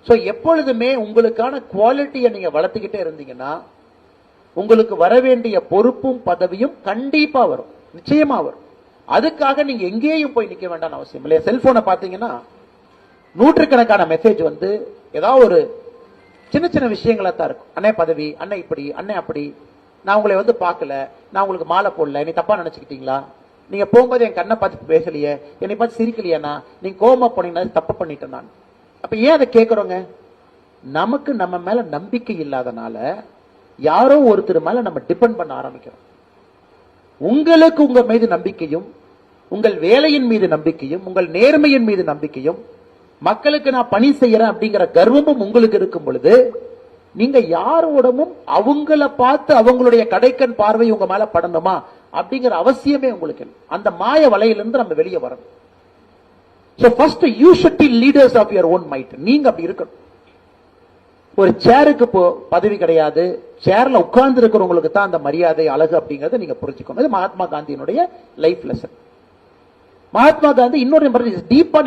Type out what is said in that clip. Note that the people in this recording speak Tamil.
சோ எப்பொழுதுமே உங்களுக்கான குவாலிட்டியை நீங்க வளர்த்துக்கிட்டே இருந்தீங்கன்னா உங்களுக்கு வர வேண்டிய பொறுப்பும் பதவியும் கண்டிப்பா வரும், நிச்சயமா வரும். அதுக்காக நீங்க எங்கேயும் போய் நிக்க வேண்டாம் அவசியம் இல்லையா. செல்போனை பாத்தீங்கன்னா நூற்றுக்கணக்கான மெசேஜ் வந்து ஏதாவது ஒரு சின்ன சின்ன விஷயங்களா தான் இருக்கும். அண்ணே பதவி, அண்ணே இப்படி, அண்ணே அப்படி, நான் உங்களை வந்து பார்க்கல, நான் உங்களுக்கு மாலை போடல, நீ தப்பா நினைச்சுக்கிட்டீங்களா, நீங்க போகும்போது என் கண்ணை பார்த்து பேசலையே, என்னை பார்த்து சிரிக்கலையா, நீங்க கோபமா போனீங்கன்னா தப்பு பண்ணிட்டேன் நான். அப்ப ஏன் அதை கேட்கிறோங்க? நமக்கு நம்ம மேல நம்பிக்கை இல்லாதனால யாரோ ஒருத்தர் மேல நம்ம டிபெண்ட் பண்ண ஆரம்பிக்கிறோம். உங்களுக்கு உங்க மீது நம்பிக்கையும், உங்கள் வேலையின் மீது நம்பிக்கையும், உங்கள் நேர்மையின் மீது நம்பிக்கையும், மக்களுக்கு நான் பணி செய்யறேன் அப்படிங்கிற கர்வமும் உங்களுக்கு இருக்கும் பொழுது நீங்க யாரோடமும் அவங்கள பார்த்து அவங்களுடைய கடைக்கண் பார்வை உங்க மேல படணுமா அப்படிங்கிற அவசியமே உங்களுக்கு இல்லை. அந்த மாய வலையிலிருந்து நம்ம வெளியே வரணும். So first you should be leaders of your own might. நீங்க அப்படி இருக்கணும். ஒரு சேருக்கு பதவி கிடையாது, சேர்ல உட்கார்ந்து இருக்கிறவங்களுக்கு தான் அந்த மரியாதை அழகு அப்படிங்கறத நீங்க புரிஞ்சுக்கணும். இது மகாத்மா காந்தியினுடைய லைஃப் லெசன். மகாத்மா காந்தி இன்னொரு டீப்பா